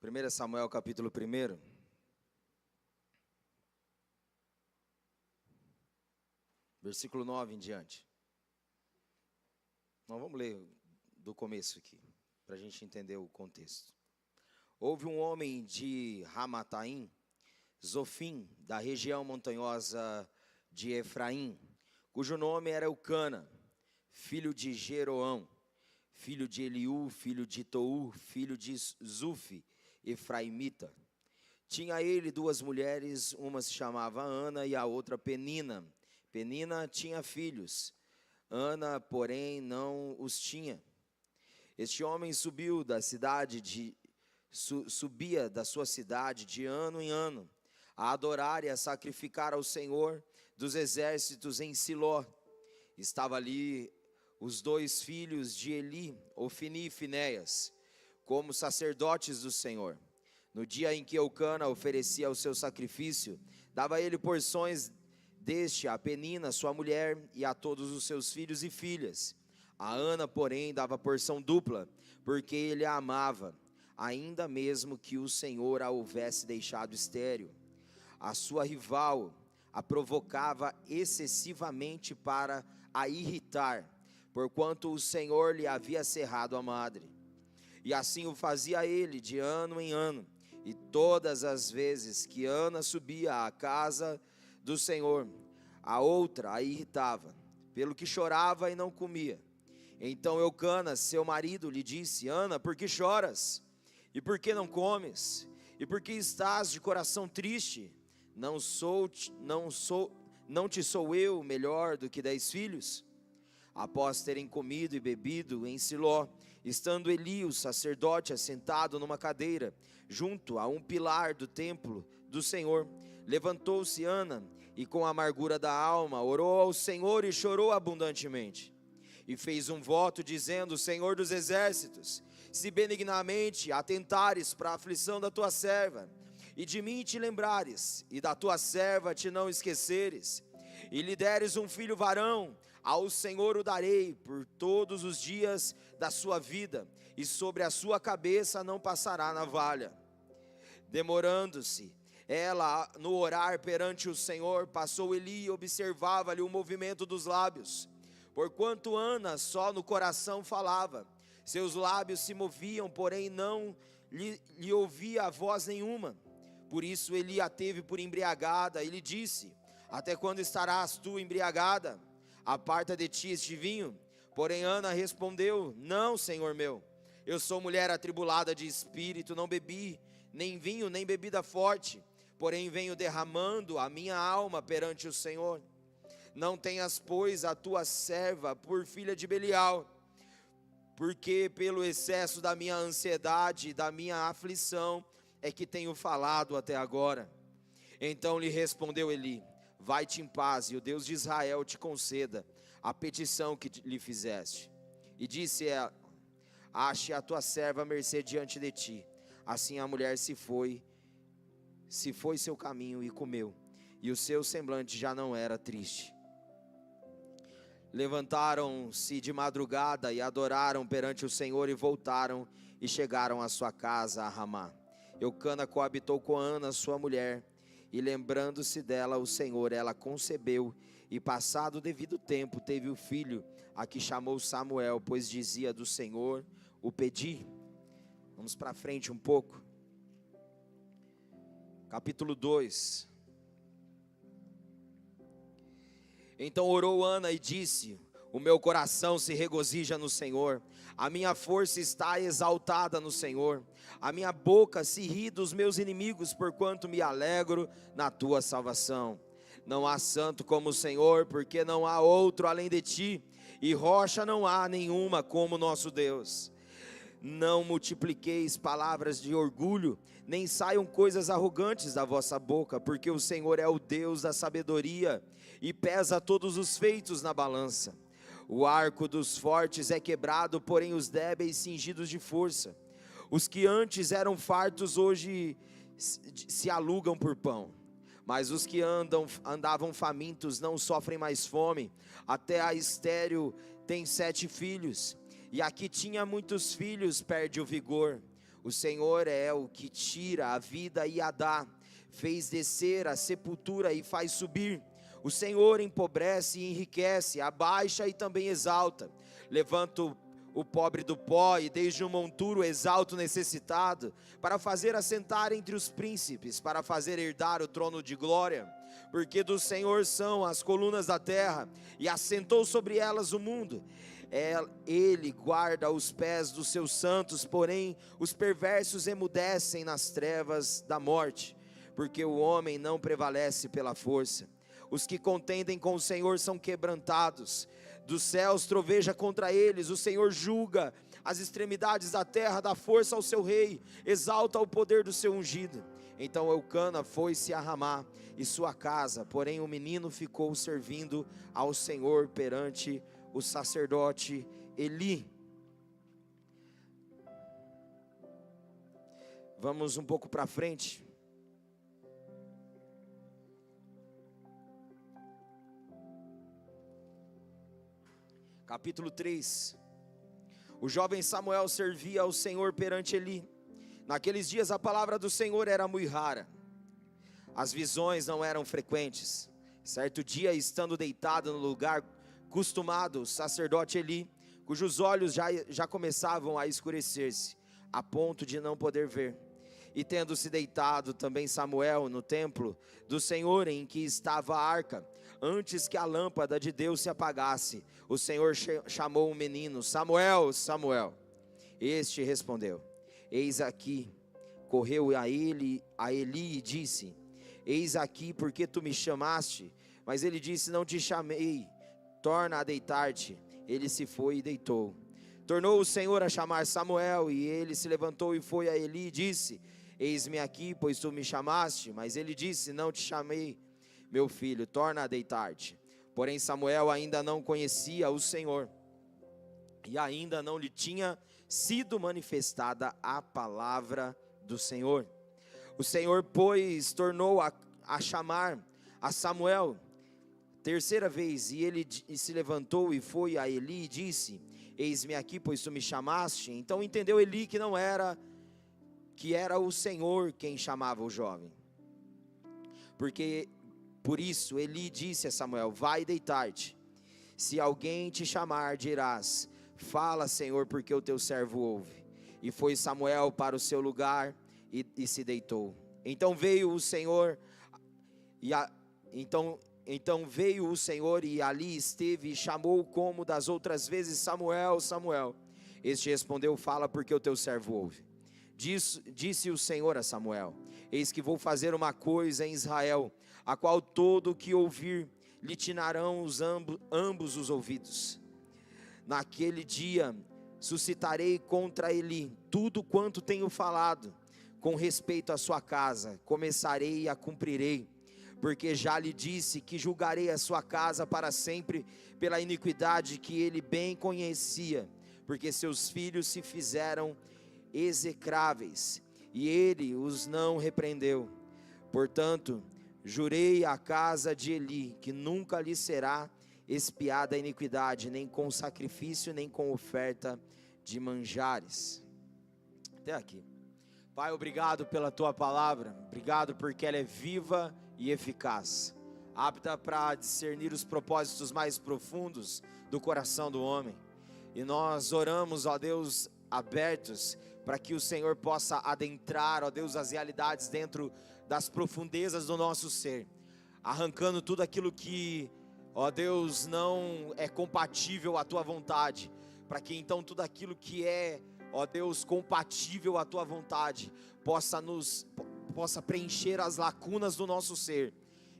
1 Samuel capítulo 1. Versículo 9 em diante. Nós vamos ler do começo aqui, para a gente entender o contexto. Houve um homem de Ramataim, Zofim, da região montanhosa de Efraim, cujo nome era Eucana, filho de Jeroão, filho de Eliú, filho de Tou, filho de Zufi, efraimita. Tinha ele duas mulheres, uma se chamava Ana e a outra Penina. Penina tinha filhos, Ana, porém, não os tinha. Este homem subia da sua cidade de ano em ano, a adorar e a sacrificar ao Senhor dos exércitos em Siló. Estava ali os dois filhos de Eli, Ofni e Finéias, como sacerdotes do Senhor. No dia em que Eucana oferecia o seu sacrifício, dava ele porções deste a Penina, sua mulher, e a todos os seus filhos e filhas. A Ana, porém, dava porção dupla, porque ele a amava, ainda mesmo que o Senhor a houvesse deixado estéril. A sua rival a provocava excessivamente para a irritar, porquanto o Senhor lhe havia cerrado a madre. E assim o fazia ele de ano em ano, e todas as vezes que Ana subia à casa do Senhor, a outra a irritava, pelo que chorava e não comia. Então Eucana, seu marido, lhe disse: Ana, por que choras? E por que não comes? E por que estás de coração triste? Não te sou eu melhor do que 10 filhos? Após terem comido e bebido em Siló, estando Eli, o sacerdote, assentado numa cadeira, junto a um pilar do templo do Senhor, levantou-se Ana, e com a amargura da alma, orou ao Senhor e chorou abundantemente. E fez um voto, dizendo: Senhor dos exércitos, se benignamente atentares para a aflição da tua serva, e de mim te lembrares, e da tua serva te não esqueceres, e lhe deres um filho varão, ao Senhor o darei por todos os dias da sua vida, e sobre a sua cabeça não passará navalha. Demorando-se ela no orar perante o Senhor, passou Eli e observava-lhe o movimento dos lábios. Porquanto Ana só no coração falava, seus lábios se moviam, porém não lhe ouvia a voz nenhuma. Por isso Eli a teve por embriagada e lhe disse: até quando estarás tu embriagada? Aparta de ti este vinho. Porém Ana respondeu: não, Senhor meu, eu sou mulher atribulada de espírito, não bebi nem vinho nem bebida forte, porém venho derramando a minha alma perante o Senhor. Não tenhas, pois, a tua serva por filha de Belial, porque pelo excesso da minha ansiedade e da minha aflição é que tenho falado até agora. Então lhe respondeu Eli: vai-te em paz, e o Deus de Israel te conceda a petição que lhe fizeste. E disse ela: ache a tua serva à mercê diante de ti. Assim a mulher se foi seu caminho e comeu, e o seu semblante já não era triste. Levantaram-se de madrugada e adoraram perante o Senhor, e voltaram e chegaram à sua casa a Ramá. Eucana coabitou com Ana, sua mulher, e lembrando-se dela o Senhor, ela concebeu, e passado o devido tempo teve o filho, a que chamou Samuel, pois dizia: do Senhor o pedi. Vamos para frente um pouco. Capítulo 2. Então orou Ana e disse: o meu coração se regozija no Senhor, a minha força está exaltada no Senhor, a minha boca se ri dos meus inimigos, porquanto me alegro na tua salvação. Não há santo como o Senhor, porque não há outro além de ti, e rocha não há nenhuma como nosso Deus. Não multipliqueis palavras de orgulho, nem saiam coisas arrogantes da vossa boca, porque o Senhor é o Deus da sabedoria, e pesa todos os feitos na balança. O arco dos fortes é quebrado, porém os débeis cingidos de força. Os que antes eram fartos hoje se alugam por pão, mas os que andavam famintos não sofrem mais fome. Até a estéril tem 7 filhos, e a que tinha muitos filhos perde o vigor. O Senhor é o que tira a vida e a dá, fez descer a sepultura e faz subir. O Senhor empobrece e enriquece, abaixa e também exalta. Levanta o pobre do pó e desde o monturo exalta o necessitado, para fazer assentar entre os príncipes, para fazer herdar o trono de glória. Porque do Senhor são as colunas da terra, e assentou sobre elas o mundo. Ele guarda os pés dos seus santos, porém os perversos emudecem nas trevas da morte. Porque o homem não prevalece pela força. Os que contendem com o Senhor são quebrantados. Dos céus troveja contra eles, o Senhor julga as extremidades da terra, dá força ao seu rei, exalta o poder do seu ungido. Então Eucana foi-se a Ramá e sua casa, porém o menino ficou servindo ao Senhor perante o sacerdote Eli. Vamos um pouco para frente. Capítulo 3. O jovem Samuel servia ao Senhor perante Eli. Naqueles dias a palavra do Senhor era muito rara. As visões não eram frequentes. Certo dia, estando deitado no lugar costumado, o sacerdote Eli, cujos olhos já começavam a escurecer-se, a ponto de não poder ver. E tendo-se deitado também Samuel no templo do Senhor em que estava a arca, antes que a lâmpada de Deus se apagasse, o Senhor chamou o menino: Samuel, Samuel. Este respondeu: eis aqui. Correu a Eli e disse: eis aqui, porque tu me chamaste? Mas ele disse: não te chamei, torna a deitar-te. Ele se foi e deitou. Tornou o Senhor a chamar Samuel, e ele se levantou e foi a Eli e disse: eis-me aqui, pois tu me chamaste? Mas ele disse: não te chamei, meu filho, torna a deitar-te. Porém Samuel ainda não conhecia o Senhor, e ainda não lhe tinha sido manifestada a palavra do Senhor. O Senhor, pois, tornou a chamar a Samuel terceira vez, e ele se levantou e foi a Eli e disse: eis-me aqui, pois tu me chamaste. Então entendeu Eli que era o Senhor quem chamava o jovem. Por isso Eli disse a Samuel: vai deitar-te. Se alguém te chamar, dirás: fala, Senhor, porque o teu servo ouve. E foi Samuel para o seu lugar e se deitou. Então veio o Senhor e ali esteve e chamou como das outras vezes: Samuel, Samuel. Este respondeu: fala, porque o teu servo ouve. Disse o Senhor a Samuel: eis que vou fazer uma coisa em Israel, a qual todo o que ouvir lhe tinarão ambos os ouvidos. Naquele dia suscitarei contra Eli tudo quanto tenho falado com respeito à sua casa, começarei e a cumprirei, porque já lhe disse que julgarei a sua casa para sempre pela iniquidade que ele bem conhecia, porque seus filhos se fizeram execráveis e ele os não repreendeu. Portanto, jurei à casa de Eli que nunca lhe será expiada a iniquidade, nem com sacrifício, nem com oferta de manjares. Até aqui. Pai, obrigado pela tua palavra, obrigado porque ela é viva e eficaz, apta para discernir os propósitos mais profundos do coração do homem. E nós oramos, ó Deus, abertos, para que o Senhor possa adentrar, ó Deus, as realidades dentro das profundezas do nosso ser, arrancando tudo aquilo que, ó Deus, não é compatível à tua vontade, para que então tudo aquilo que é, ó Deus, compatível à tua vontade, possa preencher as lacunas do nosso ser,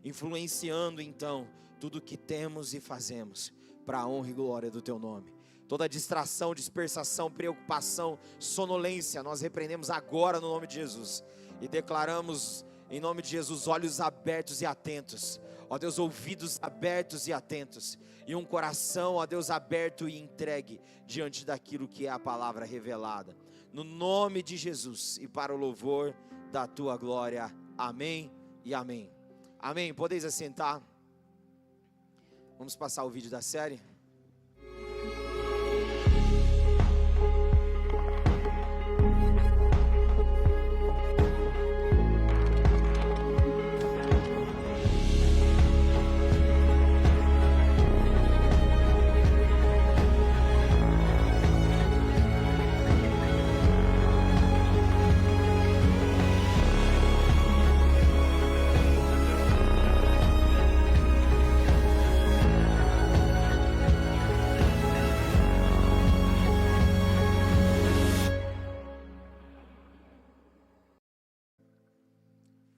influenciando então tudo que temos e fazemos, para a honra e glória do teu nome. Toda distração, dispersação, preocupação, sonolência, nós repreendemos agora no nome de Jesus, e declaramos em nome de Jesus olhos abertos e atentos, ó Deus, ouvidos abertos e atentos, e um coração, ó Deus, aberto e entregue diante daquilo que é a palavra revelada, no nome de Jesus e para o louvor da tua glória, amém e amém. Amém, podeis assentar. Vamos passar o vídeo da série.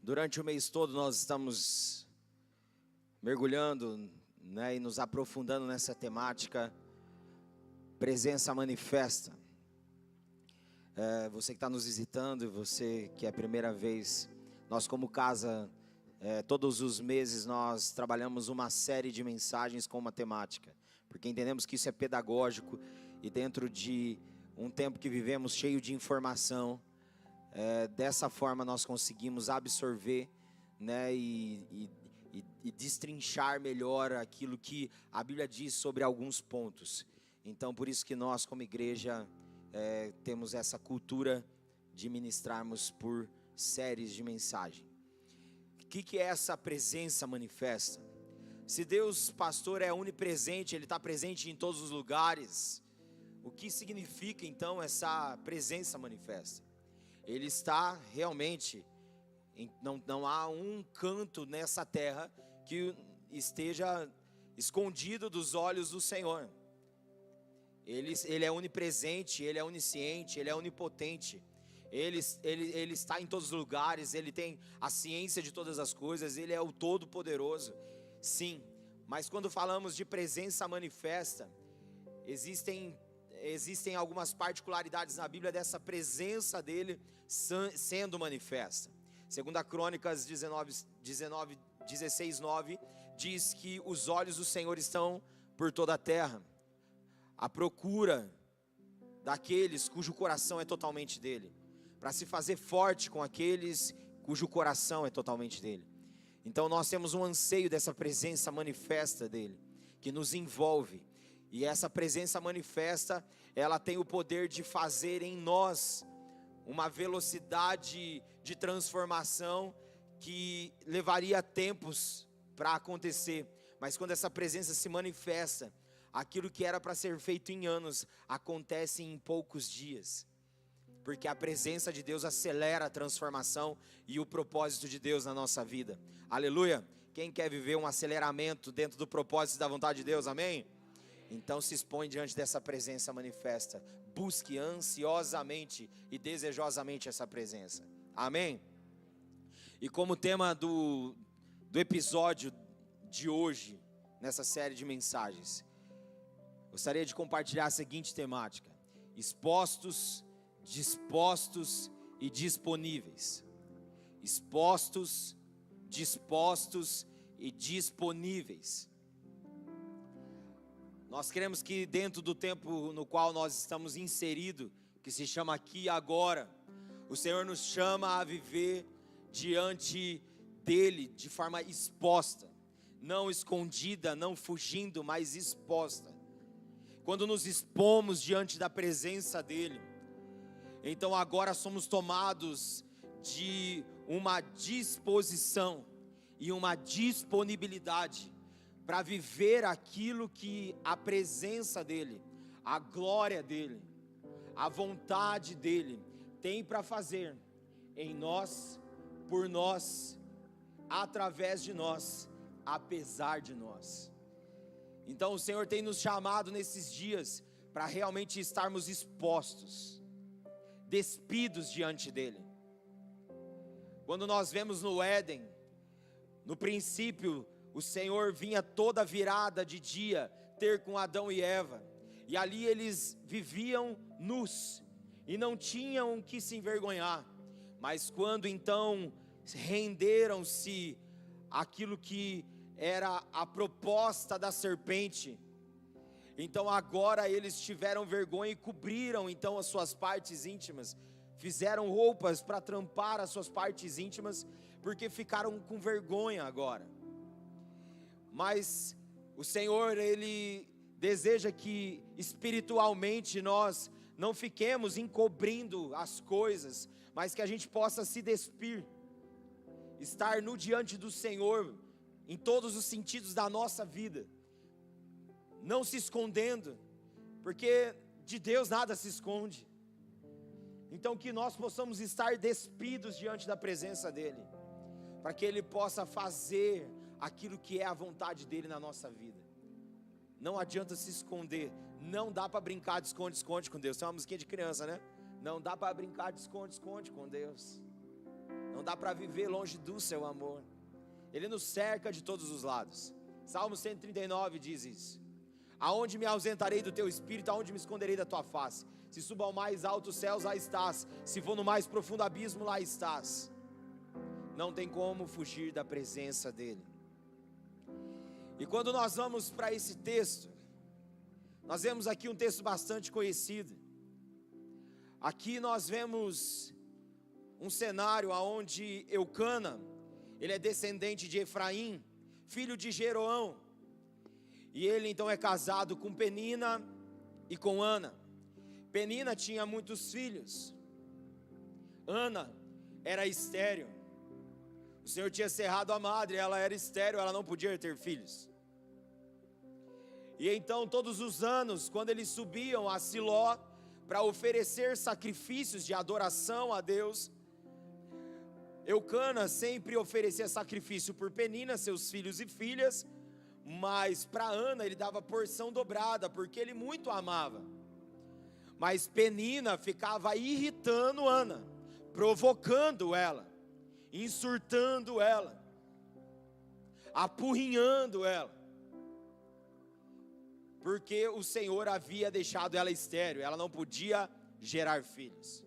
Durante o mês todo nós estamos mergulhando, né, e nos aprofundando nessa temática, presença manifesta. Você que está nos visitando e você que é a primeira vez, nós como casa, todos os meses nós trabalhamos uma série de mensagens com uma temática, porque entendemos que isso é pedagógico e dentro de um tempo que vivemos cheio de informação, dessa forma nós conseguimos absorver, né, e destrinchar melhor aquilo que a Bíblia diz sobre alguns pontos. Então por isso que nós como igreja temos essa cultura de ministrarmos por séries de mensagem. O que é essa presença manifesta? Se Deus, pastor, é onipresente, Ele está presente em todos os lugares, o que significa então essa presença manifesta? Ele está realmente, não há um canto nessa terra que esteja escondido dos olhos do Senhor. Ele é onipresente, Ele é onisciente, Ele é onipotente. Ele está em todos os lugares, Ele tem a ciência de todas as coisas, Ele é o Todo-Poderoso. Sim, mas quando falamos de presença manifesta, existem algumas particularidades na Bíblia dessa presença dEle sendo manifesta. 2 Crônicas 16:9 diz que os olhos do Senhor estão por toda a terra, à procura daqueles cujo coração é totalmente dele, para se fazer forte com aqueles cujo coração é totalmente dele. Então nós temos um anseio dessa presença manifesta dele, que nos envolve, e essa presença manifesta, ela tem o poder de fazer em nós uma velocidade de transformação que levaria tempos para acontecer, mas quando essa presença se manifesta, aquilo que era para ser feito em anos, acontece em poucos dias, porque a presença de Deus acelera a transformação e o propósito de Deus na nossa vida. Aleluia! Quem quer viver um aceleramento dentro do propósito da vontade de Deus, amém? Então se expõe diante dessa presença manifesta, busque ansiosamente e desejosamente essa presença, amém? E como tema do episódio de hoje, nessa série de mensagens, gostaria de compartilhar a seguinte temática: expostos, dispostos e disponíveis. Expostos, dispostos e disponíveis. Nós queremos que dentro do tempo no qual nós estamos inseridos, que se chama aqui e agora, o Senhor nos chama a viver diante dEle de forma exposta, não escondida, não fugindo, mas exposta. Quando nos expomos diante da presença dEle, então agora somos tomados de uma disposição e uma disponibilidade para viver aquilo que a presença dEle, a glória dEle, a vontade dEle tem para fazer em nós, por nós, através de nós, apesar de nós. Então o Senhor tem nos chamado nesses dias para realmente estarmos expostos, despidos diante dEle. Quando nós vemos no Éden, no princípio, o Senhor vinha toda virada de dia ter com Adão e Eva, e ali eles viviam nus, e não tinham que se envergonhar. Mas quando então renderam-se aquilo que era a proposta da serpente, então agora eles tiveram vergonha e cobriram então as suas partes íntimas, fizeram roupas para tampar as suas partes íntimas, porque ficaram com vergonha agora. Mas o Senhor, Ele deseja que espiritualmente nós não fiquemos encobrindo as coisas, mas que a gente possa se despir, estar no diante do Senhor, em todos os sentidos da nossa vida, não se escondendo, porque de Deus nada se esconde. Então que nós possamos estar despidos diante da presença dEle, para que Ele possa fazer aquilo que é a vontade dEle na nossa vida. Não adianta se esconder, não dá para brincar de esconde-esconde com Deus. Tem uma musiquinha de criança, né? Não dá para brincar de esconde-esconde com Deus. Não dá para viver longe do seu amor. Ele nos cerca de todos os lados. Salmo 139 diz isso. Aonde me ausentarei do teu espírito, aonde me esconderei da tua face? Se subo ao mais alto céus, lá estás. Se vou no mais profundo abismo, lá estás. Não tem como fugir da presença dele. E quando nós vamos para esse texto, nós vemos aqui um texto bastante conhecido. Aqui nós vemos um cenário onde Eucana, ele é descendente de Efraim, filho de Jeroão. E ele então é casado com Penina e com Ana. Penina tinha muitos filhos. Ana era estéril. O Senhor tinha cerrado a madre, ela era estéril, ela não podia ter filhos. E então todos os anos, quando eles subiam a Siló para oferecer sacrifícios de adoração a Deus, Eucana sempre oferecia sacrifício por Penina, seus filhos e filhas, mas para Ana ele dava porção dobrada, porque ele muito a amava. Mas Penina ficava irritando Ana, provocando ela, insultando ela, apurrinhando ela, porque o Senhor havia deixado ela estéril, ela não podia gerar filhos.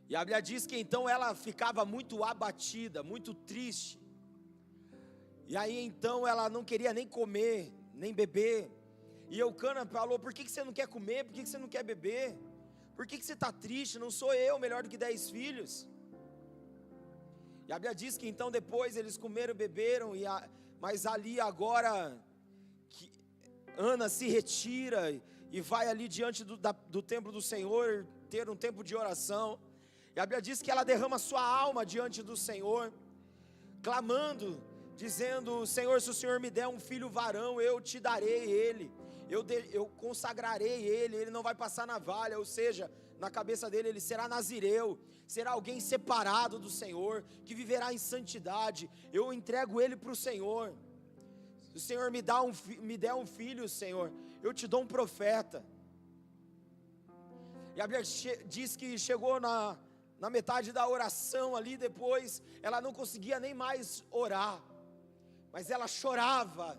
E a Bíblia diz que então ela ficava muito abatida, muito triste. E aí então ela não queria nem comer, nem beber. E Eucana falou: por que você não quer comer? Por que você não quer beber? Por que você está triste? Não sou eu melhor do que 10 filhos? E a Bíblia diz que então depois eles comeram e beberam, mas ali agora que Ana se retira e vai ali diante do templo do Senhor ter um tempo de oração. E a Bíblia diz que ela derrama sua alma diante do Senhor, clamando, dizendo: Senhor, se o Senhor me der um filho varão, eu te darei ele, eu consagrarei ele não vai passar navalha. Ou seja, na cabeça dele ele será nazireu, será alguém separado do Senhor, que viverá em santidade. Eu entrego ele para o Senhor. Se o Senhor me der um filho, Senhor, eu te dou um profeta. E a Bíblia diz que chegou na metade da oração ali, depois ela não conseguia nem mais orar, mas ela chorava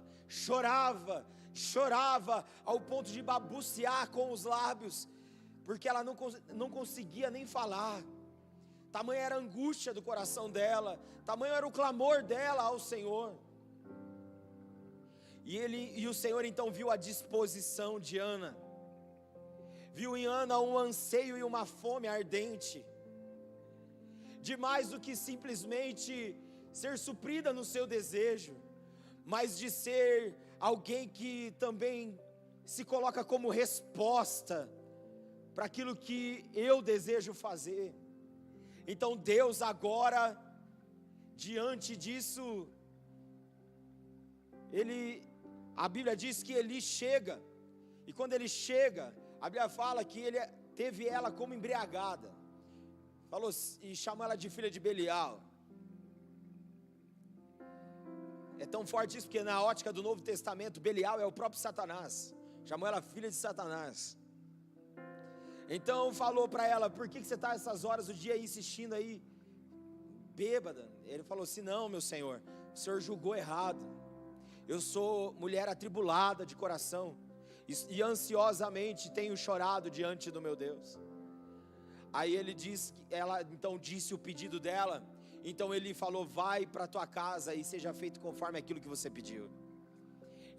ao ponto de balbuciar com os lábios, porque ela não conseguia nem falar. Tamanha era a angústia do coração dela, tamanho era o clamor dela ao Senhor. E o Senhor então viu a disposição de Ana, viu em Ana um anseio e uma fome ardente, de mais do que simplesmente ser suprida no seu desejo, mas de ser alguém que também se coloca como resposta para aquilo que eu desejo fazer. Então Deus agora, diante disso, a Bíblia diz que Eli chega, e quando ele chega, a Bíblia fala que ele teve ela como embriagada, falou e chamou ela de filha de Belial. É tão forte isso, porque na ótica do Novo Testamento, Belial é o próprio Satanás, chamou ela filha de Satanás. Então falou para ela: por que você está essas horas do dia aí insistindo aí, bêbada? Ele falou assim: não, meu Senhor, o Senhor julgou errado, eu sou mulher atribulada de coração, e ansiosamente tenho chorado diante do meu Deus. Aí ela então disse o pedido dela. Então ele falou: vai para tua casa e seja feito conforme aquilo que você pediu.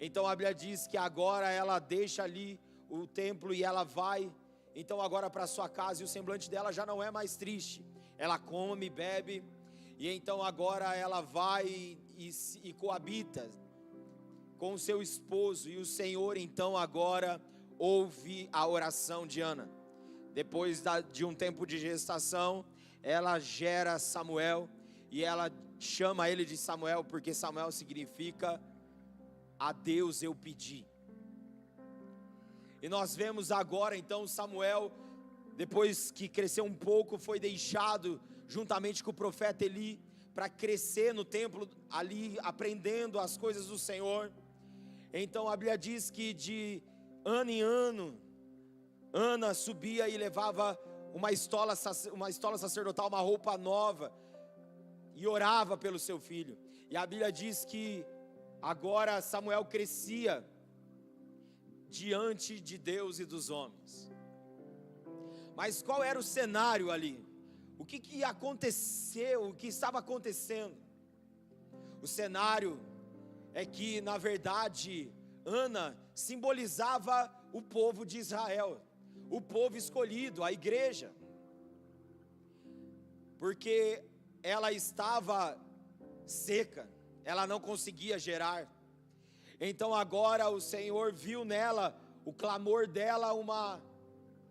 Então a Bíblia diz que agora ela deixa ali o templo e ela vai então agora para sua casa, e o semblante dela já não é mais triste, ela come, bebe, e então agora ela vai e coabita com o seu esposo. E o Senhor então agora ouve a oração de Ana. Depois de um tempo de gestação, ela gera Samuel, e ela chama ele de Samuel, porque Samuel significa a Deus eu pedi. E nós vemos agora então Samuel, depois que cresceu um pouco, foi deixado juntamente com o profeta Eli, para crescer no templo ali, aprendendo as coisas do Senhor. Então a Bíblia diz que de ano em ano, Ana subia e levava uma estola sacerdotal, uma roupa nova, e orava pelo seu filho. E a Bíblia diz que agora Samuel crescia diante de Deus e dos homens. Mas qual era o cenário ali? O que aconteceu? O que estava acontecendo? O cenário é que, na verdade, Ana simbolizava o povo de Israel, o povo escolhido, a igreja, porque ela estava seca, ela não conseguia gerar. Então agora o Senhor viu nela, o clamor dela, uma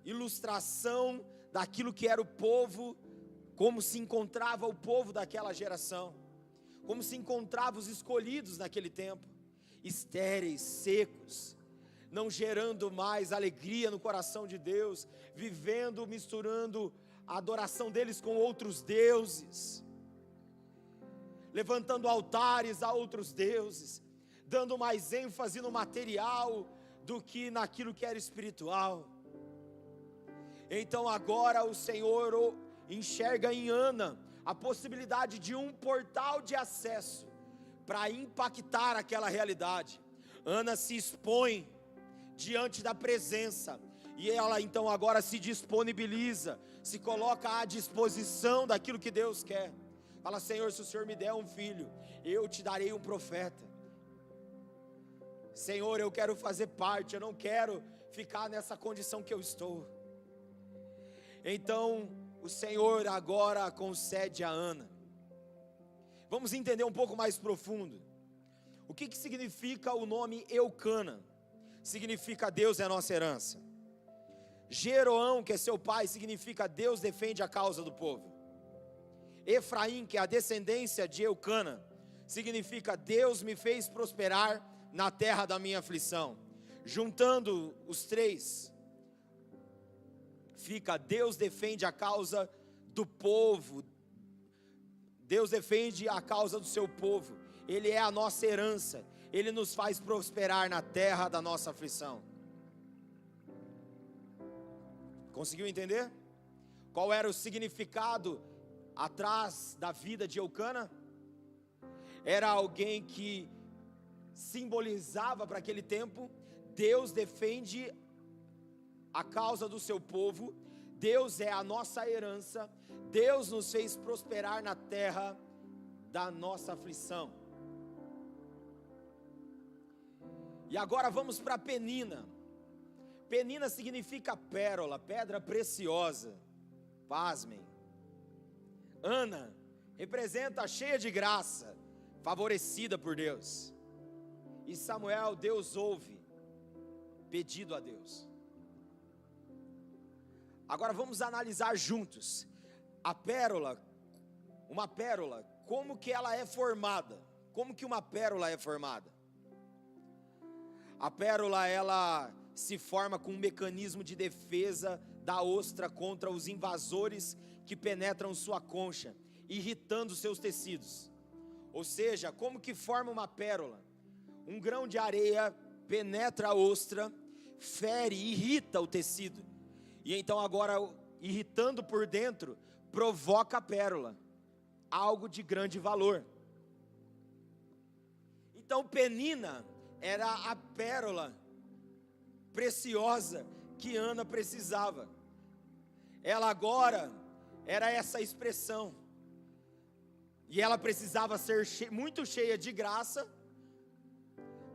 ilustração daquilo que era o povo, como se encontrava o povo daquela geração, como se encontravam os escolhidos naquele tempo, estéreis, secos, não gerando mais alegria no coração de Deus, vivendo, misturando a adoração deles com outros deuses, levantando altares a outros deuses, dando mais ênfase no material do que naquilo que era espiritual. Então agora o Senhor enxerga em Ana a possibilidade de um portal de acesso para impactar aquela realidade. Ana se expõe diante da presença, e ela então agora se disponibiliza, se coloca à disposição daquilo que Deus quer. Fala: Senhor, se o Senhor me der um filho, eu te darei um profeta. Senhor, eu quero fazer parte, eu não quero ficar nessa condição que eu estou. Então o Senhor agora concede a Ana. Vamos entender um pouco mais profundo. O que significa o nome Eucana? Significa Deus é a nossa herança. Jeroão, que é seu pai, significa Deus defende a causa do povo. Efraim, que é a descendência de Eucana, significa Deus me fez prosperar na terra da minha aflição. Juntando os três, fica Deus defende a causa do povo. Deus defende a causa do seu povo. Ele é a nossa herança. Ele nos faz prosperar na terra da nossa aflição. Conseguiu entender? Qual era o significado atrás da vida de Eucana? Era alguém que simbolizava para aquele tempo: Deus defende a causa do seu povo, Deus é a nossa herança, Deus nos fez prosperar na terra da nossa aflição. E agora vamos para Penina. Penina significa pérola, pedra preciosa. Pasmem. Ana representa cheia de graça, favorecida por Deus. E Samuel, Deus ouve pedido a Deus. Agora vamos analisar juntos a pérola, uma pérola, como que ela é formada? Como que uma pérola é formada? A pérola, ela se forma com um mecanismo de defesa da ostra contra os invasores que penetram sua concha, irritando seus tecidos. Ou seja, como que forma uma pérola? Um grão de areia penetra a ostra, fere, irrita o tecido. E então agora, irritando por dentro, provoca a pérola, algo de grande valor. Então Penina era a pérola preciosa que Ana precisava. Ela agora era essa expressão, e ela precisava ser muito cheia de graça,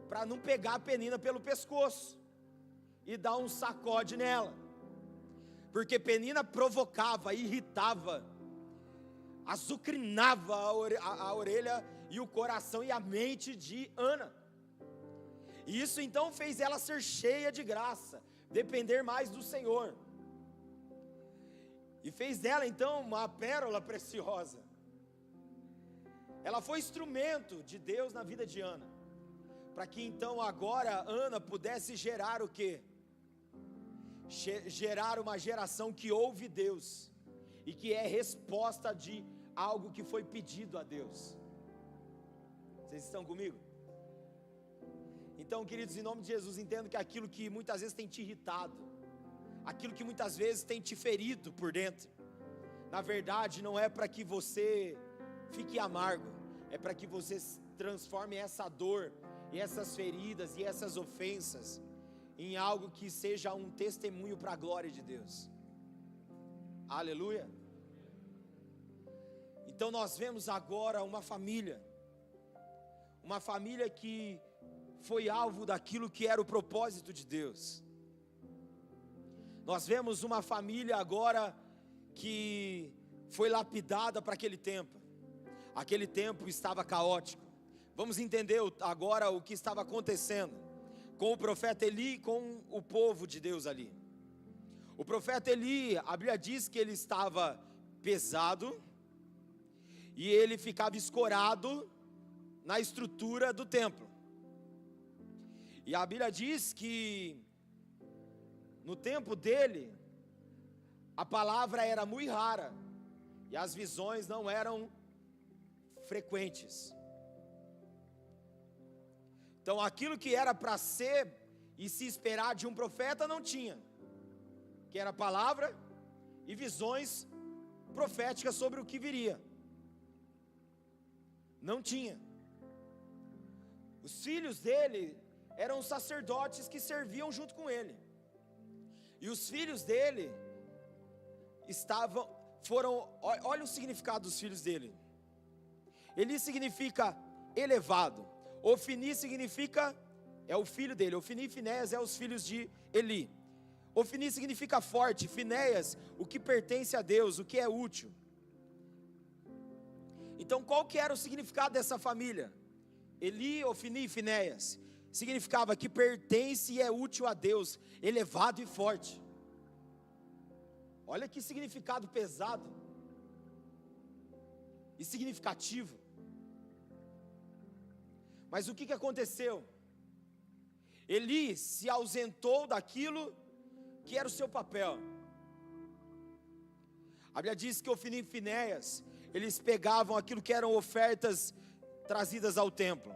para não pegar a Penina pelo pescoço e dar um sacode nela, porque Penina provocava, irritava, azucrinava a orelha e o coração e a mente de Ana. E isso então fez ela ser cheia de graça, depender mais do Senhor, e fez dela então uma pérola preciosa. Ela foi instrumento de Deus na vida de Ana, para que então agora Ana pudesse gerar o quê? Gerar uma geração que ouve Deus, e que é resposta de algo que foi pedido a Deus. Vocês estão comigo? Então, queridos, em nome de Jesus, entendo que aquilo que muitas vezes tem te irritado, aquilo que muitas vezes tem te ferido por dentro, na verdade não é para que você fique amargo, é para que você transforme essa dor, e essas feridas, e essas ofensas, em algo que seja um testemunho para a glória de Deus. Aleluia. Então nós vemos agora uma família que foi alvo daquilo que era o propósito de Deus. Nós vemos uma família agora que foi lapidada para aquele tempo. Aquele tempo estava caótico. Vamos entender agora o que estava acontecendo com o profeta Eli e com o povo de Deus ali. O profeta Eli, a Bíblia diz que ele estava pesado e ele ficava escorado na estrutura do templo. E a Bíblia diz que no tempo dele a palavra era muito rara e as visões não eram frequentes. Então aquilo que era para ser e se esperar de um profeta não tinha, que era palavra e visões proféticas sobre o que viria. Não tinha. Os filhos dele eram sacerdotes que serviam junto com ele. E os filhos dele olha o significado dos filhos dele. Eli significa elevado. Ofni significa, é o filho dele. Ofni e Finéias é os filhos de Eli. Ofni significa forte, Finéias, o que pertence a Deus, o que é útil. Então qual que era o significado dessa família? Eli, Ofni e Finéias significava que pertence e é útil a Deus, elevado e forte. Olha que significado pesado e significativo. Mas o que aconteceu? Eli se ausentou daquilo que era o seu papel. A Bíblia diz que Ofni e Finéias, eles pegavam aquilo que eram ofertas trazidas ao templo.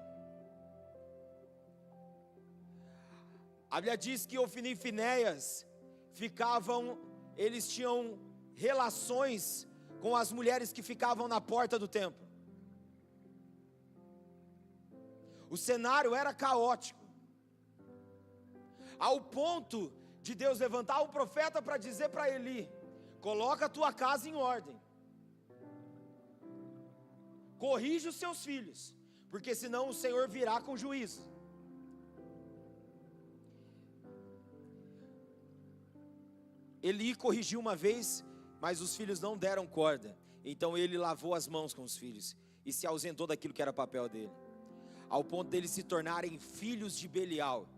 A Bíblia diz que Ofni e Finéias eles tinham relações com as mulheres que ficavam na porta do templo. O cenário era caótico, ao ponto de Deus levantar o profeta para dizer para Eli: coloca a tua casa em ordem, corrige os seus filhos, porque senão o Senhor virá com juízo. Eli corrigiu uma vez, mas os filhos não deram corda. Então ele lavou as mãos com os filhos e se ausentou daquilo que era papel dele, ao ponto deles se tornarem filhos de Belial.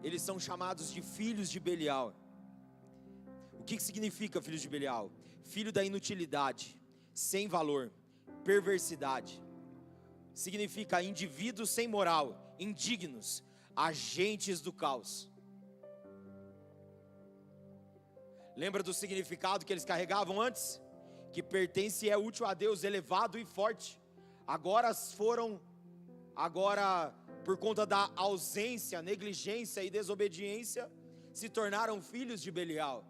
Eles são chamados de filhos de Belial. O que significa filhos de Belial? Filho da inutilidade, sem valor, perversidade. Significa indivíduos sem moral, indignos, agentes do caos. Lembra do significado que eles carregavam antes? Que pertence e é útil a Deus, elevado e forte. Agora por conta da ausência, negligência e desobediência, se tornaram filhos de Belial.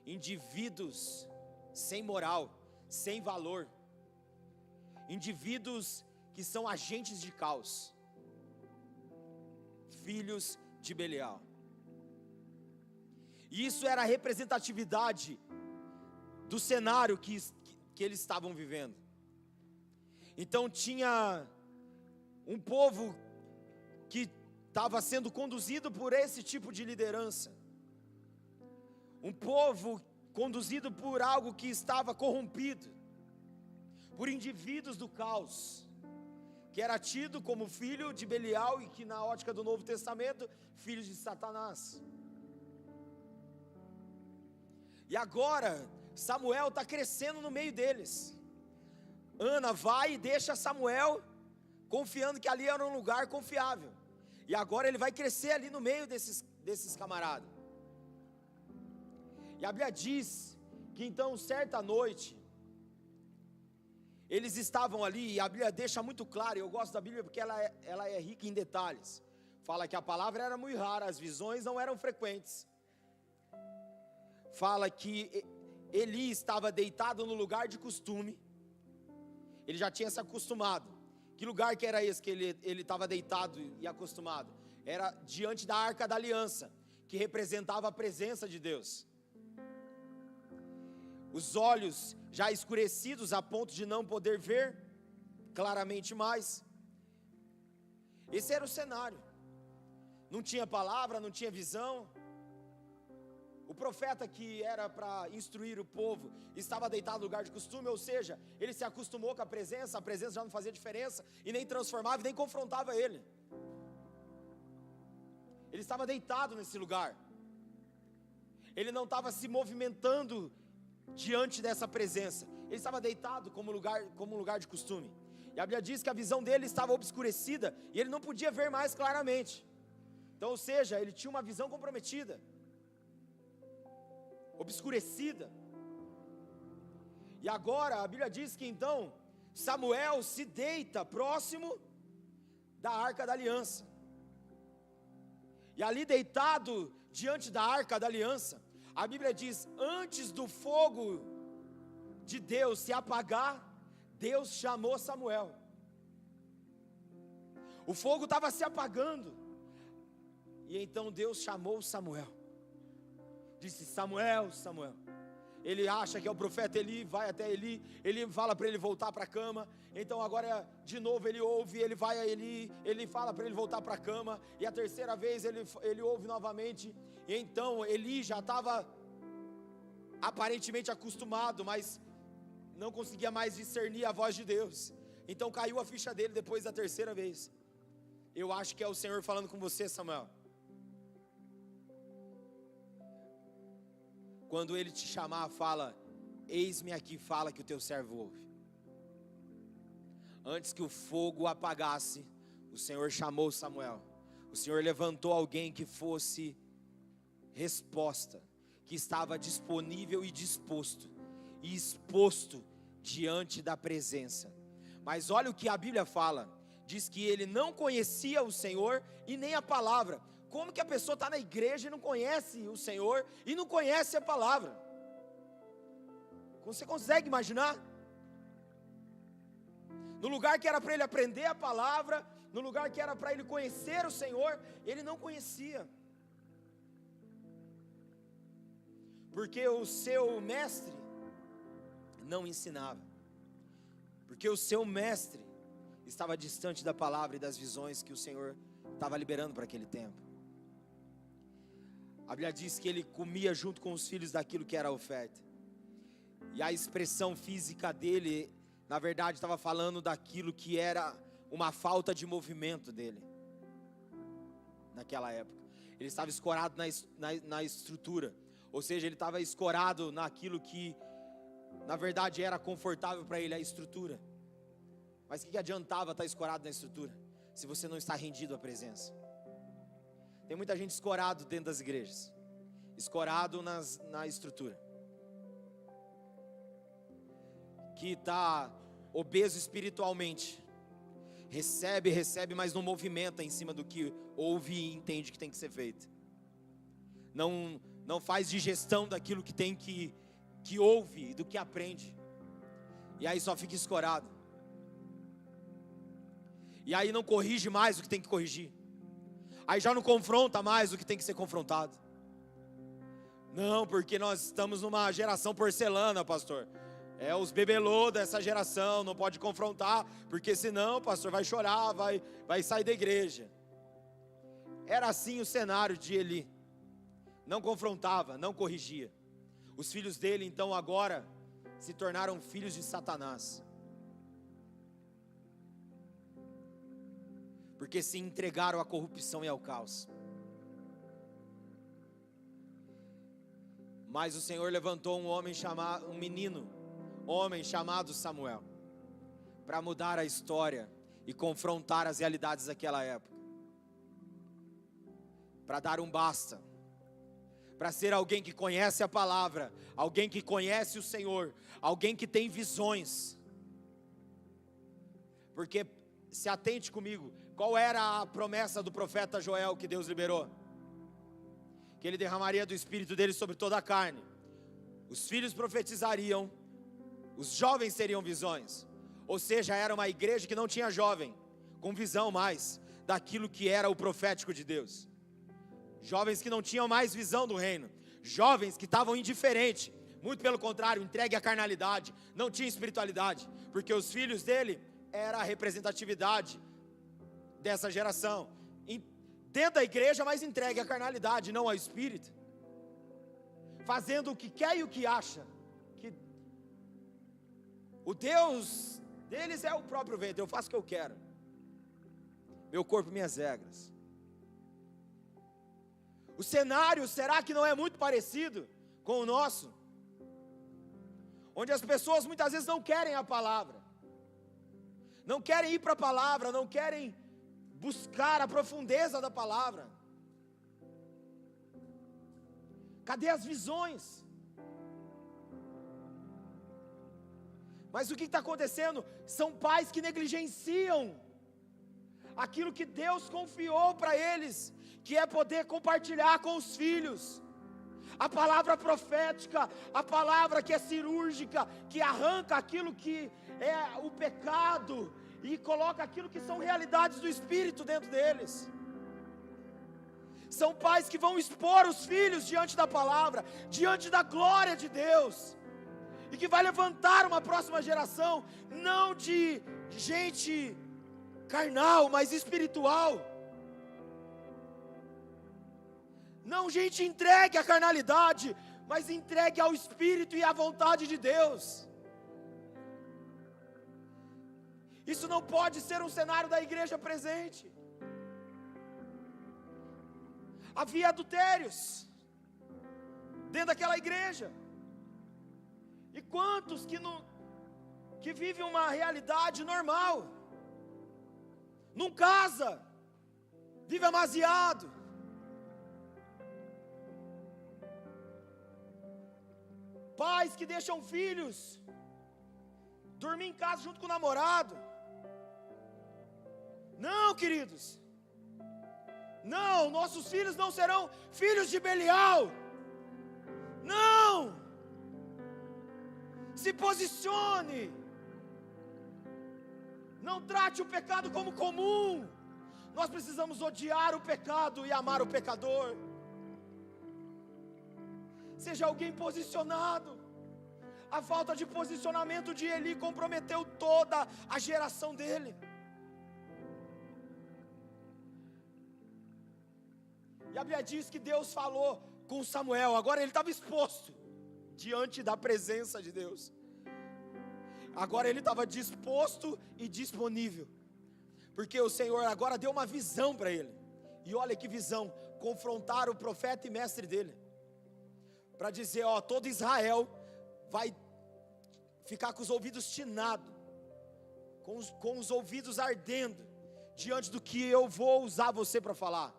Indivíduos sem moral, sem valor. Indivíduos que são agentes de caos. Filhos de Belial. E isso era a representatividade do cenário que eles estavam vivendo. Então tinha um povo que estava sendo conduzido por esse tipo de liderança. Um povo conduzido por algo que estava corrompido, por indivíduos do caos, que era tido como filho de Belial e que na ótica do Novo Testamento, filho de Satanás. E agora Samuel está crescendo no meio deles. Ana vai e deixa Samuel, confiando que ali era um lugar confiável. E agora ele vai crescer ali no meio desses camaradas. E a Bíblia diz que então certa noite eles estavam ali, e a Bíblia deixa muito claro. Eu gosto da Bíblia porque ela é rica em detalhes. Fala que a palavra era muito rara, as visões não eram frequentes. fala que Eli estava deitado no lugar de costume. Ele já tinha se acostumado. Que lugar que era esse que ele estava deitado e acostumado? Era diante da Arca da Aliança, que representava a presença de Deus. Os olhos já escurecidos a ponto de não poder ver claramente mais. Esse era o cenário. Não tinha palavra, não tinha visão. O profeta que era para instruir o povo estava deitado no lugar de costume, ou seja, ele se acostumou com a presença já não fazia diferença, e nem transformava, e nem confrontava ele. Ele estava deitado nesse lugar. Ele não estava se movimentando diante dessa presença. Ele estava deitado como um lugar de costume. E a Bíblia diz que a visão dele estava obscurecida, e ele não podia ver mais claramente. Então, ou seja, ele tinha uma visão comprometida, obscurecida. E agora a Bíblia diz que então Samuel se deita próximo da Arca da Aliança. E ali deitado diante da Arca da Aliança, a Bíblia diz: antes do fogo de Deus se apagar, Deus chamou Samuel. O fogo estava se apagando, e então Deus chamou Samuel. Disse: Samuel, Samuel. Ele acha que é o profeta Eli, vai até Eli, ele fala para ele voltar para a cama. Então agora de novo ele ouve, ele vai a Eli, ele fala para ele voltar para a cama, e a terceira vez ele ouve novamente. E então Eli já estava aparentemente acostumado, mas não conseguia mais discernir a voz de Deus. Então caiu a ficha dele depois da terceira vez. Eu acho que é o Senhor falando com você, Samuel. Quando Ele te chamar, fala: eis-me aqui, fala que o teu servo ouve. Antes que o fogo apagasse, o Senhor chamou Samuel. O Senhor levantou alguém que fosse resposta, que estava disponível e disposto, e exposto diante da presença. Mas olha o que a Bíblia fala. Diz que ele não conhecia o Senhor e nem a palavra. Como que a pessoa está na igreja e não conhece o Senhor e não conhece a palavra? Você consegue imaginar? No lugar que era para ele aprender a palavra, no lugar que era para ele conhecer o Senhor, ele não conhecia. Porque o seu mestre não ensinava. Porque o seu mestre estava distante da palavra e das visões que o Senhor estava liberando para aquele tempo. A Bíblia diz que ele comia junto com os filhos daquilo que era a oferta. E a expressão física dele, na verdade, estava falando daquilo que era uma falta de movimento dele. Naquela época. Ele estava escorado na estrutura. Ou seja, ele estava escorado naquilo que, na verdade, era confortável para ele, a estrutura. Mas o que adiantava estar escorado na estrutura, se você não está rendido à presença? Tem muita gente escorado dentro das igrejas, escorado na estrutura, que está obeso espiritualmente, recebe, mas não movimenta em cima do que ouve e entende que tem que ser feito. Não faz digestão daquilo que tem que ouve, do que aprende. E aí só fica escorado. E aí não corrige mais o que tem que corrigir. Aí já não confronta mais o que tem que ser confrontado. Não, porque nós estamos numa geração porcelana, pastor. É os bebelô dessa geração, não pode confrontar, porque senão o pastor vai chorar, vai sair da igreja. Era assim o cenário de Eli. Não confrontava, não corrigia. Os filhos dele então agora se tornaram filhos de Satanás. Porque se entregaram à corrupção e ao caos. Mas o Senhor levantou um menino, homem chamado Samuel, para mudar a história e confrontar as realidades daquela época, para dar um basta, para ser alguém que conhece a palavra, alguém que conhece o Senhor, alguém que tem visões. Porque, se atente comigo, qual era a promessa do profeta Joel que Deus liberou? Que ele derramaria do Espírito dele sobre toda a carne. os filhos profetizariam, os jovens teriam visões. Ou seja, era uma igreja que não tinha jovem com visão mais daquilo que era o profético de Deus. Jovens que não tinham mais visão do reino, jovens que estavam indiferentes, muito pelo contrário, entregue à carnalidade, não tinha espiritualidade, porque os filhos dele era a representatividade dessa geração, dentro da igreja, mas entregue à carnalidade, não ao espírito, fazendo o que quer e o que acha, que o Deus deles é o próprio ventre, eu faço o que eu quero, meu corpo, minhas regras. O cenário, será que não é muito parecido com o nosso? Onde as pessoas muitas vezes não querem a palavra, não querem ir para a palavra, não querem buscar a profundeza da palavra. Cadê as visões? Mas o que está acontecendo? São pais que negligenciam aquilo que Deus confiou para eles, que é poder compartilhar com os filhos a palavra profética, a palavra que é cirúrgica, que arranca aquilo que é o pecado e coloca aquilo que são realidades do Espírito dentro deles. São pais que vão expor os filhos diante da palavra, diante da glória de Deus, e que vai levantar uma próxima geração, não de gente carnal, mas espiritual. Não gente entregue à carnalidade, mas entregue ao Espírito e à vontade de Deus. Isso não pode ser um cenário da igreja presente. Havia adultérios dentro daquela igreja. E quantos que vivem uma realidade normal, não casa, vive amasiado, pais que deixam filhos dormir em casa junto com o namorado. Não, queridos, não, nossos filhos não serão filhos de Belial. Não, se posicione, não trate o pecado como comum. Nós precisamos odiar o pecado e amar o pecador. Seja alguém posicionado. A falta de posicionamento de Eli comprometeu toda a geração dele. E a Bíblia diz que Deus falou com Samuel, agora ele estava exposto diante da presença de Deus. Agora ele estava disposto e disponível, porque o Senhor agora deu uma visão para ele. E olha que visão, confrontar o profeta e mestre dele, para dizer, ó, todo Israel vai ficar com os ouvidos tinados, com os ouvidos ardendo, diante do que eu vou usar você para falar,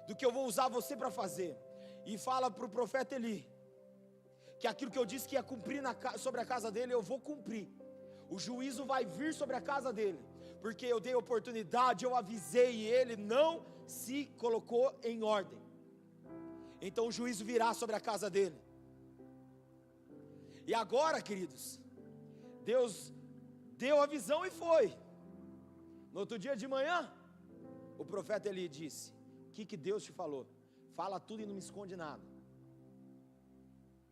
do que eu vou usar você para fazer. E fala para o profeta Eli, que aquilo que eu disse que ia cumprir sobre a casa dele, eu vou cumprir. O juízo vai vir sobre a casa dele, porque eu dei oportunidade, eu avisei, e ele não se colocou em ordem. Então o juízo virá sobre a casa dele. E agora, queridos, Deus deu a visão e foi. No outro dia de manhã, o profeta Eli disse, o que Deus te falou? Fala tudo e não me esconde nada,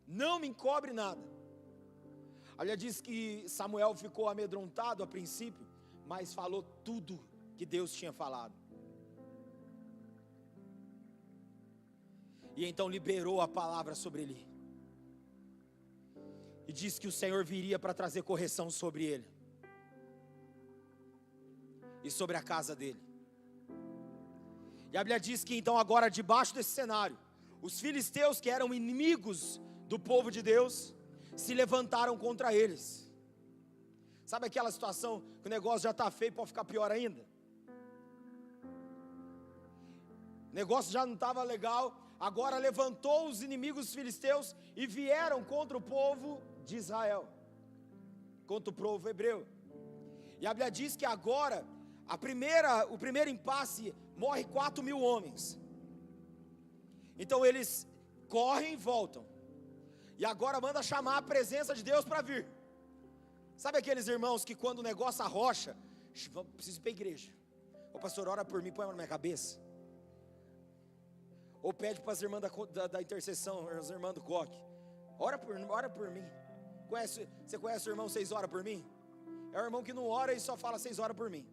não me encobre nada. A Bíblia diz que Samuel ficou amedrontado a princípio, mas falou tudo que Deus tinha falado. E então liberou a palavra sobre ele. E disse que o Senhor viria para trazer correção sobre ele e sobre a casa dele. E a Bíblia diz que então agora, debaixo desse cenário, os filisteus, que eram inimigos do povo de Deus, se levantaram contra eles. Sabe aquela situação que o negócio já está feio, pode ficar pior ainda? O negócio já não estava legal, agora levantou os inimigos filisteus e vieram contra o povo de Israel, contra o povo hebreu. E a Bíblia diz que agora, o primeiro impasse, morre 4.000 homens. Então eles correm e voltam. E agora manda chamar a presença de Deus para vir. Sabe aqueles irmãos que quando o negócio arrocha, preciso ir para a igreja. Ô pastor, ora por mim, põe na minha cabeça. Ou pede para as irmãs da intercessão, as irmãs do coque. Ora por mim. Você conhece o irmão 6 horas por mim? É o irmão que não ora e só fala 6 horas por mim.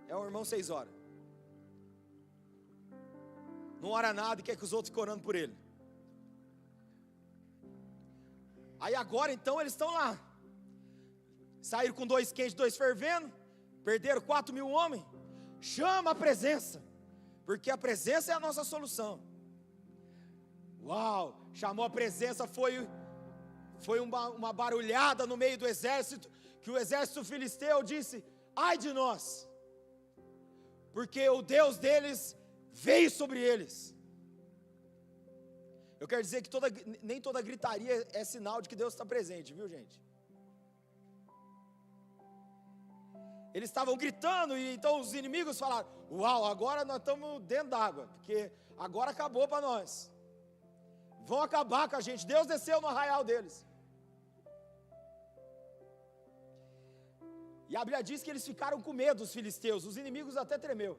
É o irmão 6 horas. Não ora nada e quer que os outros fiquem orando por ele. Aí agora então eles estão lá. Saíram com 2 quentes, 2 fervendo. Perderam 4.000 homens. Chama a presença. Porque a presença é a nossa solução. Uau, chamou a presença, foi uma barulhada no meio do exército, que o exército filisteu disse: ai de nós, porque o Deus deles veio sobre eles. Eu quero dizer que nem toda gritaria é sinal de que Deus está presente, viu gente? Eles estavam gritando e então os inimigos falaram: uau, agora nós estamos dentro d'água, porque agora acabou para nós. Vão acabar com a gente. Deus desceu no arraial deles. E a Bíblia diz que eles ficaram com medo, os filisteus. Os inimigos até tremeu.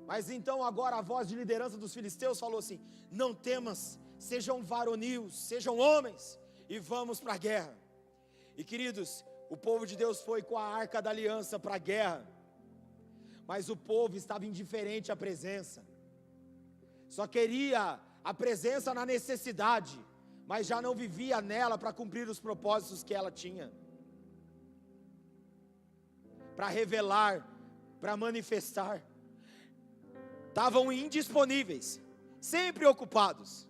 Mas então agora a voz de liderança dos filisteus falou assim: não temas, sejam varonios, sejam homens, e vamos para a guerra. E queridos, o povo de Deus foi com a arca da aliança para a guerra. Mas o povo estava indiferente à presença. Só queria a presença na necessidade, mas já não vivia nela para cumprir os propósitos que ela tinha. Para revelar, para manifestar. Estavam indisponíveis, sempre ocupados.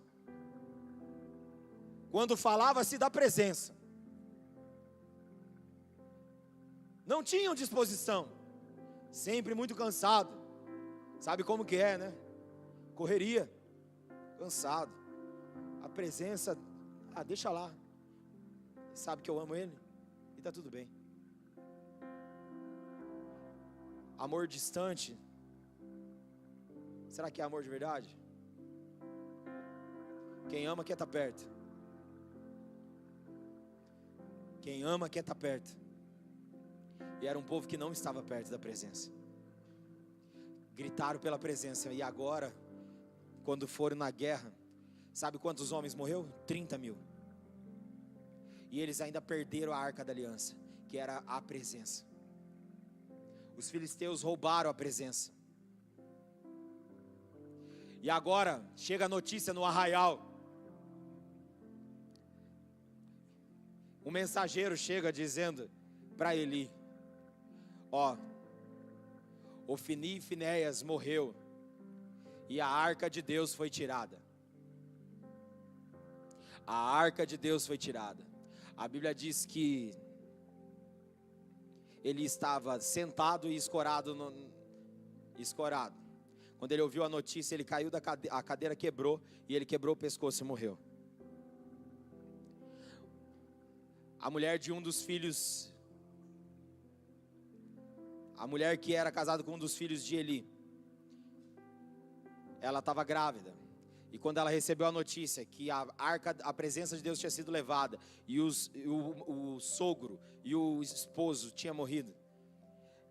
Quando falava-se da presença, não tinham disposição, sempre muito cansado. Sabe como que é, né? Correria, cansado. A presença, deixa lá. Sabe que eu amo ele e está tudo bem. Amor distante, será que é amor de verdade? Quem ama quer estar perto. Quem ama quer estar perto. E era um povo que não estava perto da presença. Gritaram pela presença. E agora, quando foram na guerra, sabe quantos homens morreu? 30.000. E eles ainda perderam a arca da aliança, que era a presença. Os filisteus roubaram a presença. E agora chega a notícia no arraial. Um mensageiro chega dizendo para Eli: Ofni e Finéias morreu e a arca de Deus foi tirada. A arca de Deus foi tirada. A Bíblia diz que ele estava sentado e escorado. Quando ele ouviu a notícia, ele caiu da cadeira, a cadeira quebrou e ele quebrou o pescoço e morreu. A mulher de um dos filhos, a mulher que era casada com um dos filhos de Eli, ela estava grávida. E quando ela recebeu a notícia que a presença de Deus tinha sido levada, e o sogro e o esposo tinham morrido,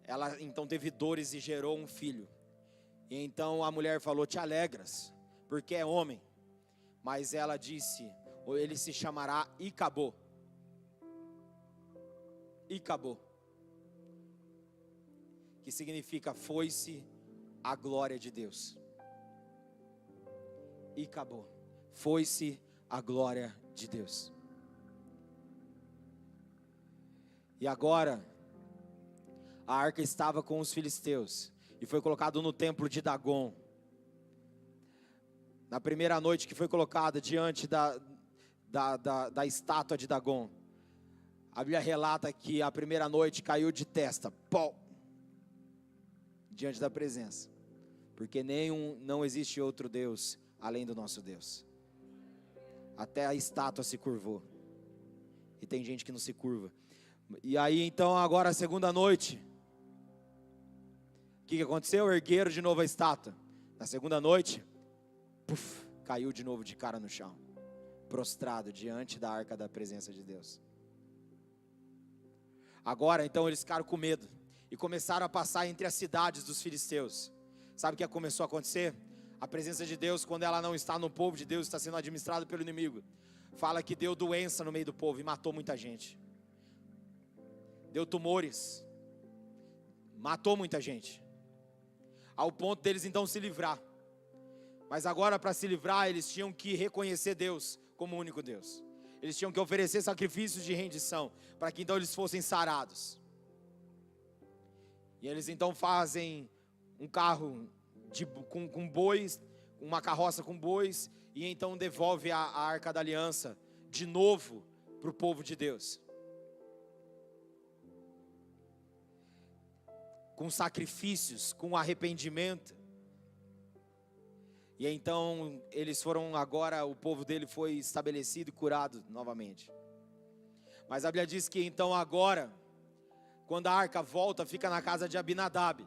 ela então teve dores e gerou um filho. E então a mulher falou: te alegras, porque é homem. Mas ela disse: ele se chamará Icabô. Icabô, que significa foi-se a glória de Deus. Icabô, foi-se a glória de Deus. E agora a arca estava com os filisteus e foi colocado no templo de Dagon. Na primeira noite que foi colocada diante da estátua de Dagon, a Bíblia relata que a primeira noite caiu de testa, diante da presença, porque não existe outro Deus além do nosso Deus. Até a estátua se curvou, e tem gente que não se curva. E aí então agora a segunda noite, o que aconteceu? Ergueram de novo a estátua. Na segunda noite, caiu de novo de cara no chão, prostrado diante da arca da presença de Deus. Agora então eles ficaram com medo e começaram a passar entre as cidades dos filisteus. Sabe o que começou a acontecer? A presença de Deus, quando ela não está no povo de Deus, está sendo administrada pelo inimigo. Fala que deu doença no meio do povo e matou muita gente. Deu tumores, matou muita gente, ao ponto deles então se livrar. Mas agora, para se livrar, eles tinham que reconhecer Deus como o único Deus. Eles tinham que oferecer sacrifícios de rendição, para que então eles fossem sarados. E eles então fazem um carro com bois, uma carroça com bois, e então devolve a arca da aliança de novo para o povo de Deus, com sacrifícios, com arrependimento. E então eles foram, agora o povo dele foi estabelecido e curado novamente. Mas a Bíblia diz que então agora, quando a arca volta, fica na casa de Abinadab,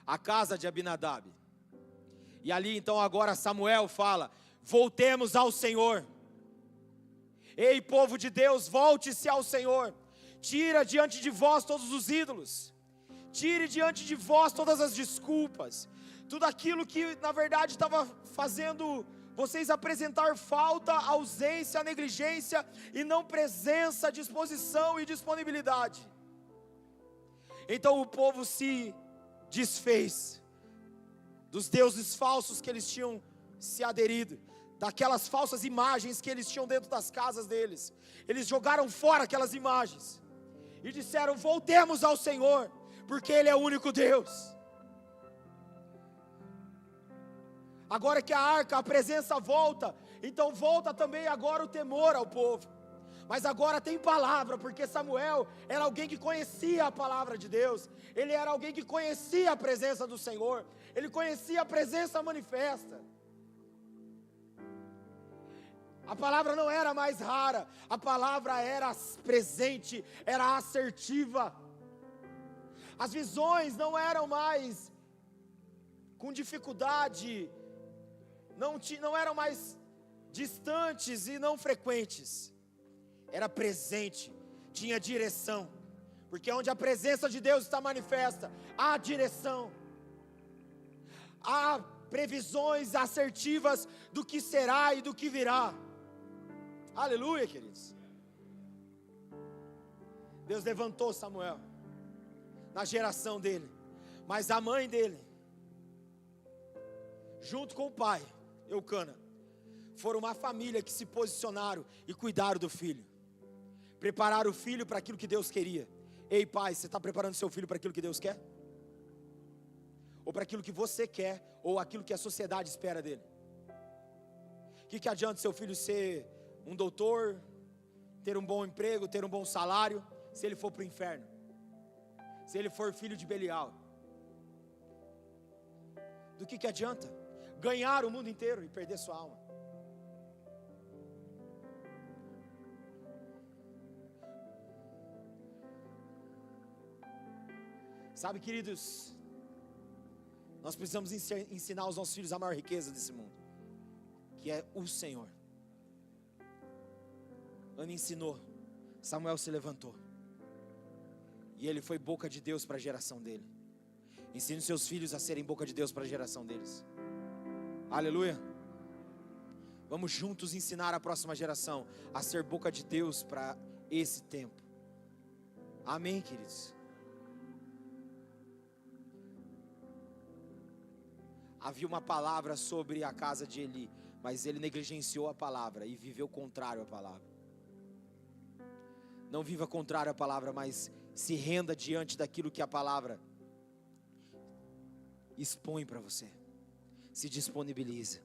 a casa de Abinadab. E ali então agora Samuel fala: voltemos ao Senhor. Ei, povo de Deus, volte-se ao Senhor. Tira diante de vós todos os ídolos, tire diante de vós todas as desculpas, tudo aquilo que na verdade estava fazendo vocês apresentar falta, ausência, negligência e não presença, disposição e disponibilidade. Então o povo se desfez dos deuses falsos que eles tinham se aderido, daquelas falsas imagens que eles tinham dentro das casas deles. Eles jogaram fora aquelas imagens e disseram: voltemos ao Senhor, porque Ele é o único Deus. Agora que a arca, a presença volta, então volta também agora o temor ao povo. Mas agora tem palavra, porque Samuel era alguém que conhecia a palavra de Deus. Ele era alguém que conhecia a presença do Senhor. Ele conhecia a presença manifesta. A palavra não era mais rara, a palavra era presente, era assertiva. As visões não eram mais com dificuldade, não eram mais distantes e não frequentes. Era presente, tinha direção, porque onde a presença de Deus está manifesta, há direção, há previsões assertivas do que será e do que virá. Aleluia, queridos. Deus levantou Samuel na geração dele, mas a mãe dele, junto com o pai, Eucana, foram uma família que se posicionaram e cuidaram do filho, prepararam o filho para aquilo que Deus queria. Ei, pai, você está preparando seu filho para aquilo que Deus quer? Ou para aquilo que você quer, ou aquilo que a sociedade espera dele? O que adianta seu filho ser um doutor, ter um bom emprego, ter um bom salário, se ele for para o inferno? Se ele for filho de Belial? Do que adianta ganhar o mundo inteiro e perder sua alma? Sabe, queridos, nós precisamos ensinar aos nossos filhos a maior riqueza desse mundo, que é o Senhor. Ana ensinou, Samuel se levantou, e ele foi boca de Deus para a geração dele. Ensine seus filhos a serem boca de Deus para a geração deles. Aleluia. Vamos juntos ensinar a próxima geração a ser boca de Deus para esse tempo. Amém, queridos? Havia uma palavra sobre a casa de Eli, mas ele negligenciou a palavra e viveu contrário à palavra. Não viva contrário à palavra, mas se renda diante daquilo que a palavra expõe para você. Se disponibiliza,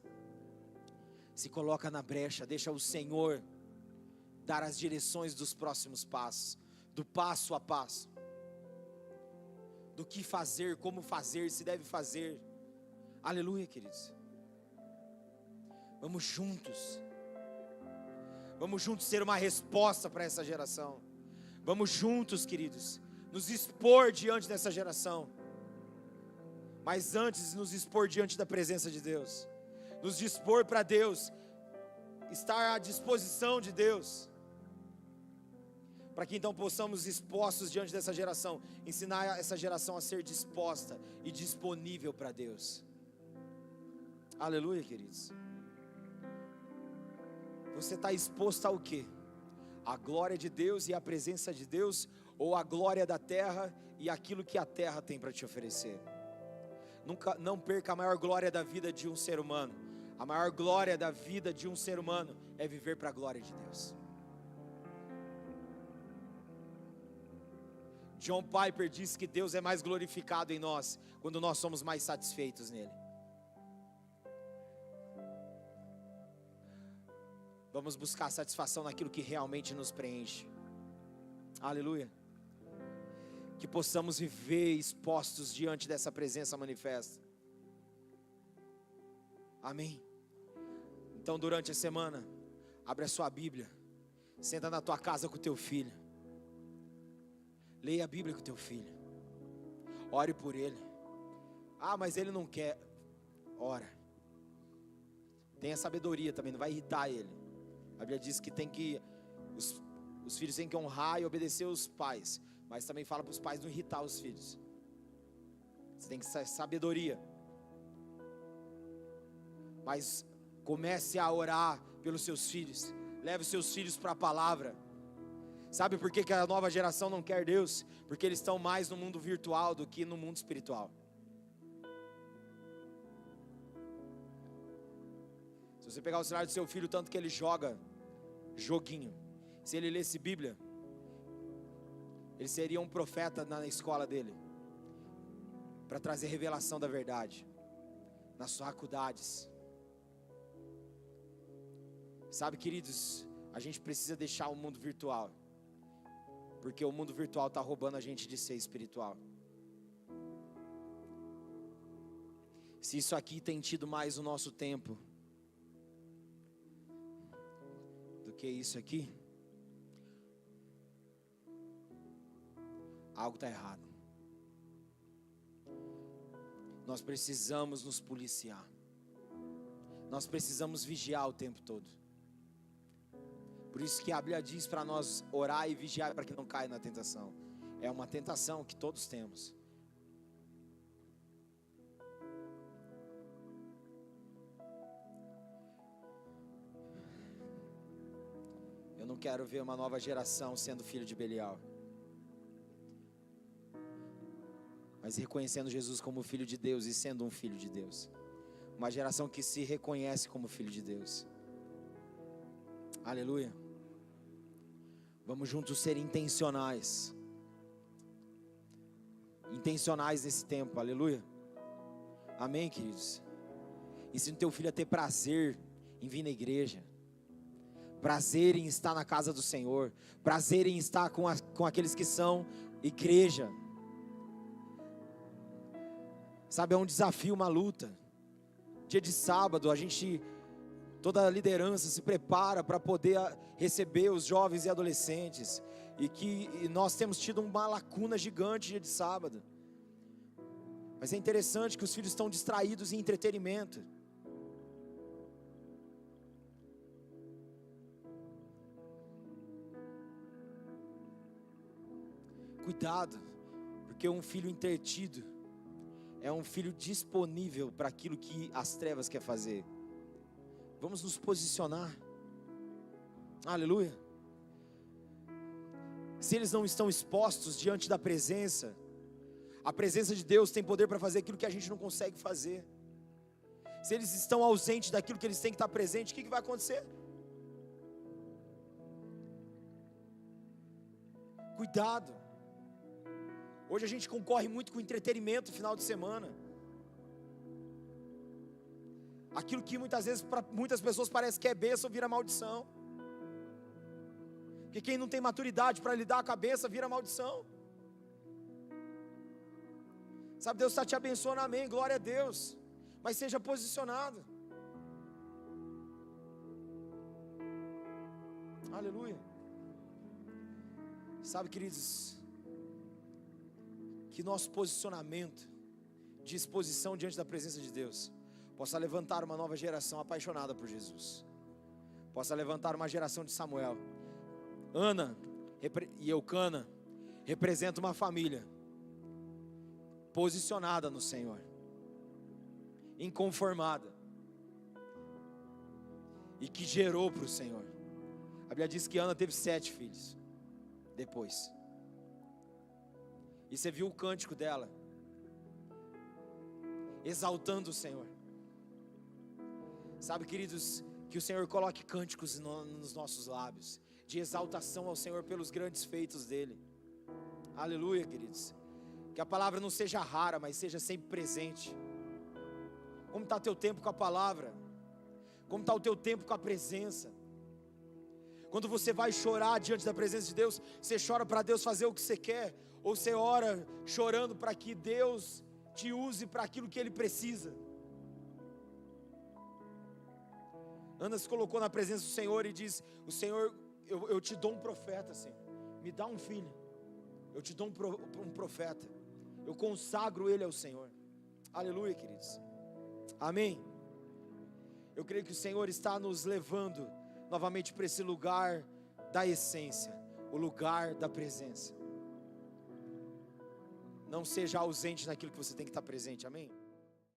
se coloca na brecha, deixa o Senhor dar as direções dos próximos passos, do passo a passo, do que fazer, como fazer, se deve fazer. Aleluia, queridos. Vamos juntos ser uma resposta para essa geração. Vamos juntos, queridos, nos expor diante dessa geração, mas antes nos expor diante da presença de Deus. nos dispor para Deus, estar à disposição de Deus, para que então possamos, expostos diante dessa geração, ensinar essa geração a ser disposta e disponível para Deus. Aleluia, queridos. Você está exposto ao quê? A glória de Deus e a presença de Deus, ou a glória da terra e aquilo que a terra tem para te oferecer? Não perca a maior glória da vida de um ser humano. A maior glória da vida de um ser humano é viver para a glória de Deus. John Piper diz que Deus é mais glorificado em nós quando nós somos mais satisfeitos nele. Vamos buscar satisfação naquilo que realmente nos preenche. Aleluia. Que possamos viver expostos diante dessa presença manifesta. Amém. Então, durante a semana, abre a sua Bíblia, senta na tua casa com o teu filho, leia a Bíblia com o teu filho, ore por ele. Ah, mas ele não quer. Ora. Tenha sabedoria também, não vai irritar ele. A Bíblia diz que os filhos têm que honrar e obedecer os pais, mas também fala para os pais não irritar os filhos. Você tem que ter sabedoria. Mas comece a orar pelos seus filhos. Leve os seus filhos para a palavra. Sabe por que a nova geração não quer Deus? Porque eles estão mais no mundo virtual do que no mundo espiritual. Se você pegar o celular do seu filho, tanto que ele joga joguinho, se ele lesse Bíblia, ele seria um profeta na escola dele, para trazer revelação da verdade, nas faculdades. Sabe, queridos, a gente precisa deixar o mundo virtual, porque o mundo virtual está roubando a gente de ser espiritual. Se isso aqui tem tido mais o nosso tempo do que isso aqui, algo está errado. Nós precisamos nos policiar. Nós precisamos vigiar o tempo todo. Por isso que a Bíblia diz para nós orar e vigiar para que não caia na tentação. É uma tentação que todos temos. Eu não quero ver uma nova geração sendo filho de Belial, mas reconhecendo Jesus como filho de Deus e sendo um filho de Deus. Uma geração que se reconhece como filho de Deus. Aleluia. Vamos juntos ser intencionais. Intencionais nesse tempo, aleluia. Amém, queridos. Ensina o teu filho a ter prazer em vir na igreja, prazer em estar na casa do Senhor, prazer em estar com aqueles que são igreja. Sabe, é um desafio, uma luta. Dia de sábado, toda a liderança se prepara para poder receber os jovens e adolescentes. E nós temos tido uma lacuna gigante dia de sábado. Mas é interessante que os filhos estão distraídos em entretenimento. Cuidado, porque um filho entretido é um filho disponível para aquilo que as trevas quer fazer. Vamos nos posicionar. Aleluia. Se eles não estão expostos diante da presença, a presença de Deus tem poder para fazer aquilo que a gente não consegue fazer. Se eles estão ausentes daquilo que eles têm que estar presente, o que vai acontecer? Cuidado. Hoje a gente concorre muito com entretenimento no final de semana. Aquilo que muitas vezes para muitas pessoas parece que é bênção, vira maldição. Porque quem não tem maturidade para lidar com a bênção, vira maldição. Sabe, Deus está te abençoando, amém, glória a Deus. Mas seja posicionado. Aleluia. Sabe, queridos, que nosso posicionamento de exposição diante da presença de Deus possa levantar uma nova geração apaixonada por Jesus, possa levantar uma geração de Samuel. Ana e Eucana representam uma família posicionada no Senhor, inconformada, e que gerou para o Senhor. A Bíblia diz que Ana teve 7 filhos depois, e você viu o cântico dela, exaltando o Senhor. Sabe, queridos, que o Senhor coloque cânticos nos nossos lábios, de exaltação ao Senhor pelos grandes feitos dEle. Aleluia, queridos. Que a palavra não seja rara, mas seja sempre presente. Como está teu tempo com a palavra? Como está o teu tempo com a presença? Quando você vai chorar diante da presença de Deus, você chora para Deus fazer o que você quer, ou você ora chorando para que Deus te use para aquilo que Ele precisa? Ana se colocou na presença do Senhor e diz: o Senhor, eu te dou um profeta, Senhor, me dá um filho, eu te dou um profeta, eu consagro ele ao Senhor. Aleluia, queridos, amém. Eu creio que o Senhor está nos levando novamente para esse lugar da essência, o lugar da presença. Não seja ausente naquilo que você tem que estar presente, amém?